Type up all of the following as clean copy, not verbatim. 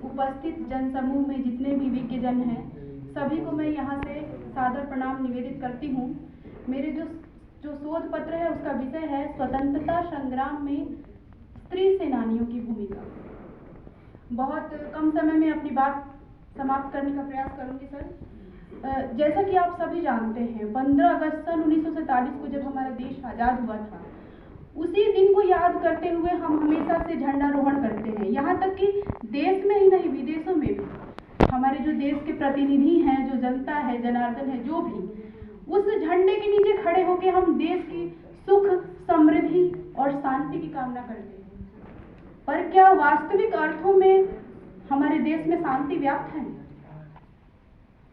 उपस्थित जनसमूह में जितने भी विज्ञजन हैं, सभी को मैं यहाँ से सादर प्रणाम निवेदित करती हूँ। मेरे जो शोध पत्र है उसका विषय है स्वतंत्रता संग्राम में स्त्री सेनानियों की भूमिका। बहुत कम समय में अपनी बात समाप्त करने का प्रयास करूँगी सर। जैसा कि आप सभी जानते हैं, 15 अगस्त सन 1947 को जब हमारा देश आज़ाद हुआ था, उसी दिन को याद करते हुए हम हमेशा से झंडारोहण करते हैं। यहाँ तक कि देश में ही नहीं, विदेशों में भी हमारे जो देश के प्रतिनिधि हैं, जो जनता है, जनार्दन है, जो भी उस झंडे के नीचे खड़े होकर हम देश की सुख, समृद्धि और शांति की कामना करते हैं। पर क्या वास्तविक अर्थों में हमारे देश में शांति व्याप्त है?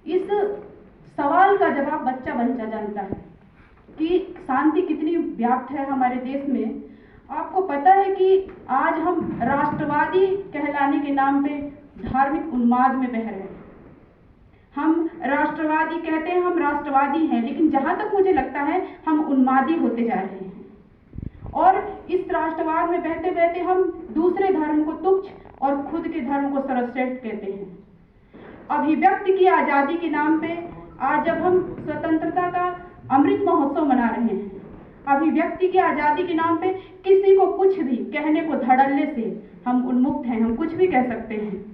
इस सवाल का जवाब बच्चा जानता है कि शांति कितनी व्याप्त है हमारे देश में। आपको पता है कि आज हम राष्ट्रवादी कहलाने के नाम पे धार्मिक उन्माद में बह रहे हैं। हम राष्ट्रवादी कहते हैं, हम राष्ट्रवादी हैं, लेकिन जहाँ तक मुझे लगता है हम उन्मादी होते जा रहे हैं। और इस राष्ट्रवाद में बहते बहते हम दूसरे धर्म को तुच्छ और खुद के धर्म को सर्वश्रेष्ठ कहते हैं। अभिव्यक्ति की आज़ादी के नाम पे आज जब हम स्वतंत्रता का अमृत महोत्सव मना रहे हैं, अभिव्यक्ति की आज़ादी के नाम पे किसी को कुछ भी कहने को धड़ल्ले से हम उन्मुक्त हैं, हम कुछ भी कह सकते हैं।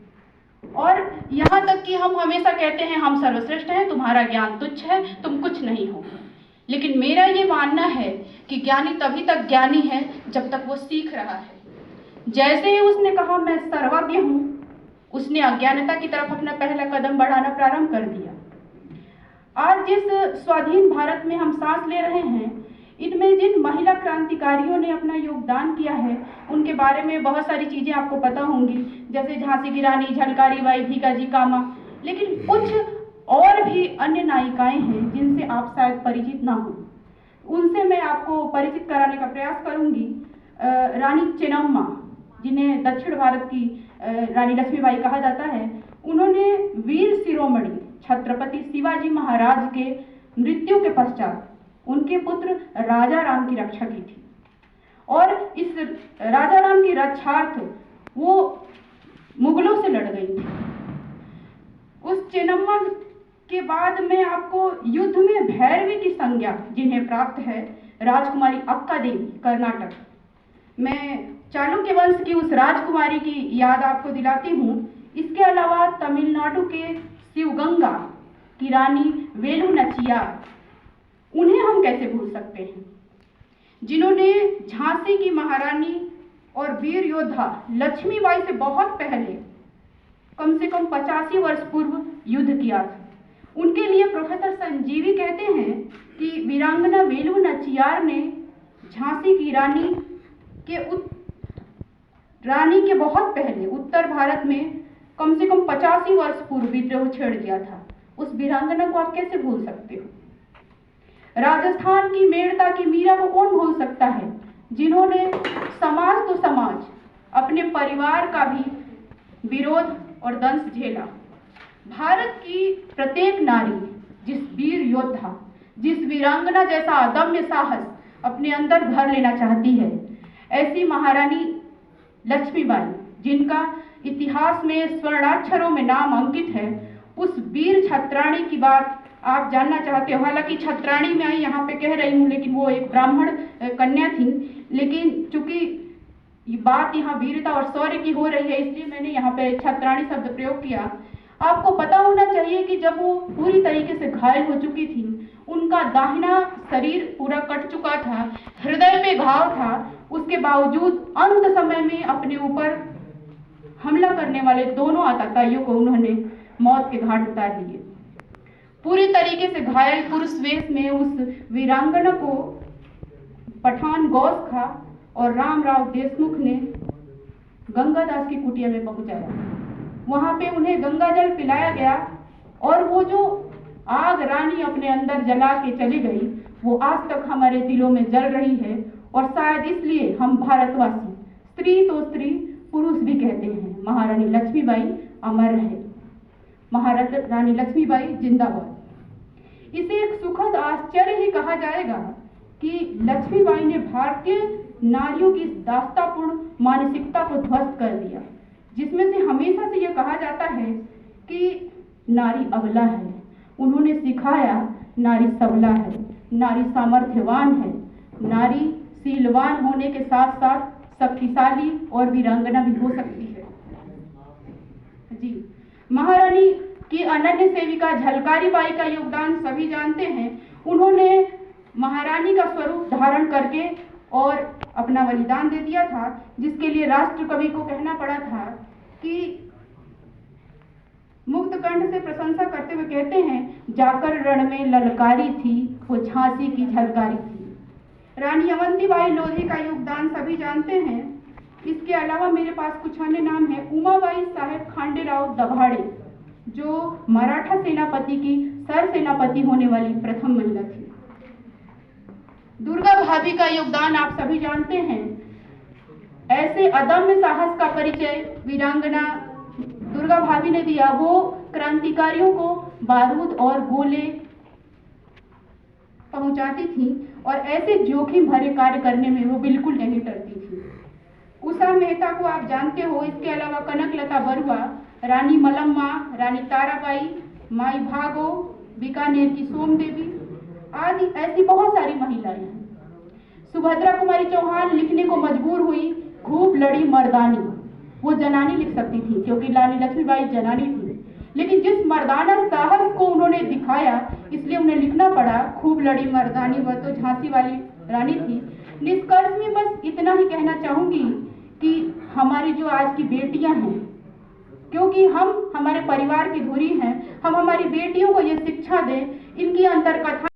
और यहाँ तक कि हम हमेशा कहते हैं हम सर्वश्रेष्ठ हैं, तुम्हारा ज्ञान तुच्छ है, तुम कुछ नहीं हो। लेकिन मेरा ये मानना है कि ज्ञानी तभी तक ज्ञानी है जब तक वो सीख रहा है। जैसे ही उसने कहा मैं सर्वज्ञ हूँ, उसने अज्ञानता की तरफ अपना पहला कदम बढ़ाना प्रारंभ कर दिया। आज जिस स्वाधीन भारत में हम सांस ले रहे हैं, इनमें जिन महिला क्रांतिकारियों ने अपना योगदान किया है, उनके बारे में बहुत सारी चीज़ें आपको पता होंगी, जैसे झांसी की रानी, झलकारी बाई, भीकाजी कामा। लेकिन कुछ और भी अन्य नायिकाएं हैं जिनसे आप शायद परिचित ना हो, उनसे मैं आपको परिचित कराने का प्रयास करूंगी। रानी चेन्नम्मा, जिन्हें दक्षिण भारत की रानी लक्ष्मीबाई कहा जाता है, उन्होंने वीर शिरोमणि छत्रपति शिवाजी महाराज के मृत्यु के पश्चात उनके पुत्र राजा राम की रक्षा की थी। और इस राजा राम की रक्षार्थ वो मुगलों से लड़ गई थी। उस चेन्नम्मा के बाद में आपको युद्ध में भैरवी की संज्ञा जिन्हें प्राप्त है राजकुमारी अक्का देवी, कर्नाटक। मैं चालुक्य वंश की उस राजकुमारी की याद आपको दिलाती हूँ। इसके अलावा तमिलनाडु के शिवगंगा की रानी वेलु नचियार, उन्हें हम कैसे भूल सकते हैं, जिन्होंने झांसी की महारानी और वीर योद्धा लक्ष्मीबाई से बहुत पहले, कम से कम 85 वर्ष पूर्व युद्ध किया था। उनके लिए प्रोफेसर संजीवी कहते हैं कि वीरांगना वेलु नचियार ने झांसी की रानी के बहुत पहले उत्तर भारत में कम से कम 85 वर्ष पूर्व विद्रोह छेड़ दिया था। उस वीरांगना को आप कैसे भूल सकते हो? राजस्थान की मेड़ता की मीरा को कौन भूल सकता है, जिन्होंने समाज तो समाज, अपने परिवार का भी विरोध और दंश झेला। भारत की प्रत्येक नारी जिस वीर योद्धा, जिस वीरांगना जैसा अदम्य साहस अपने अंदर भर लेना चाहती है, ऐसी महारानी लक्ष्मीबाई, जिनका इतिहास में स्वर्णाक्षरों में नाम अंकित है, उस वीर छत्राणी की बात आप जानना चाहते हो। हालांकि छत्राणी मैं यहाँ पे कह रही हूँ, लेकिन वो एक ब्राह्मण कन्या थी। लेकिन चूंकि ये बात यहाँ वीरता और शौर्य की हो रही है, इसलिए मैंने यहाँ पे छत्राणी शब्द प्रयोग किया। आपको पता होना चाहिए कि जब वो पूरी तरीके से घायल हो चुकी थी, उनका दाहिना शरीर पूरा कट चुका था, हृदय पे घाव था, उसके बावजूद अंत समय में अपने ऊपर हमला करने वाले दोनों आतताइयों को उन्होंने मौत के घाट उतार लिए। पूरी तरीके से घायल पुरुष वेश में उस वीरांगना को पठान गौस खा और रामराव देशमुख ने गंगादास की कुटिया में पहुंचाया। वहां पे उन्हें गंगा जल पिलाया गया और वो जो आग रानी अपने अंदर जला के चली गई, वो आज तक हमारे दिलों में जल रही है। और शायद इसलिए हम भारतवासी स्त्री तो स्त्री, पुरुष भी कहते हैं महारानी लक्ष्मीबाई अमर है, महारानी लक्ष्मीबाई जिंदाबाद। इसे एक सुखद आश्चर्य ही कहा जाएगा कि लक्ष्मीबाई ने भारतीय नारियों की दास्तापूर्ण मानसिकता को ध्वस्त कर दिया, जिसमें से हमेशा से यह कहा जाता है कि नारी अबला है। उन्होंने सिखाया नारी सबला है, नारी सामर्थ्यवान है, नारी शीलवान होने के साथ साथ शक्तिशाली और वीरांगना भी हो सकती है। जी, महारानी की अनन्य सेविका झलकारी बाई का योगदान सभी जानते हैं। उन्होंने महारानी का स्वरूप धारण करके और अपना बलिदान दे दिया था, जिसके लिए राष्ट्र कवि को कहना पड़ा था कि मुक्त कंठ से प्रशंसा करते हुए कहते हैं, जाकर रण में ललकारी थी वो झांसी की झलकारी थी। रानी अवंतीबाई लोधी का योगदान सभी जानते हैं। इसके अलावा मेरे पास कुछ अन्य नाम है। उमाबाई साहेब खांडेराव दभाड़े, जो मराठा सेनापति की सर सेनापति होने वाली प्रथम महिला थी। दुर्गा भाभी का योगदान आप सभी जानते हैं। ऐसे अदम्य साहस का परिचय वीरांगना दुर्गा भाभी ने दिया। वो क्रांतिकारियों को बारूद और गोले पहुंचाती थी और ऐसे जोखिम भरे कार्य करने में वो बिल्कुल नहीं डरती थी। उषा मेहता को आप जानते हो। इसके अलावा कनकलता बरुआ, रानी मलम्मा, रानी ताराबाई, माई भागो, बीकानेर की सोम देवी आदि ऐसी बहुत सारी महिलाएं हैं। सुभद्रा कुमारी चौहान लिखने को मजबूर हुई, खूब लड़ी मर्दानी। वो जनानी लिख सकती थी क्योंकि रानी लक्ष्मीबाई जनानी थी, लेकिन जिस मर्दाना साहस को उन्होंने दिखाया इसलिए उन्हें लिखना पड़ा, खूब लड़ी मर्दानी। वह तो झांसी वाली रानी थी। निष्कर्ष में बस इतना ही कहना चाहूंगी कि हमारी जो आज की बेटियां हैं, क्योंकि हम हमारे परिवार की धुरी हैं, हम हमारी बेटियों को ये शिक्षा दें, इनकी अंतर कथा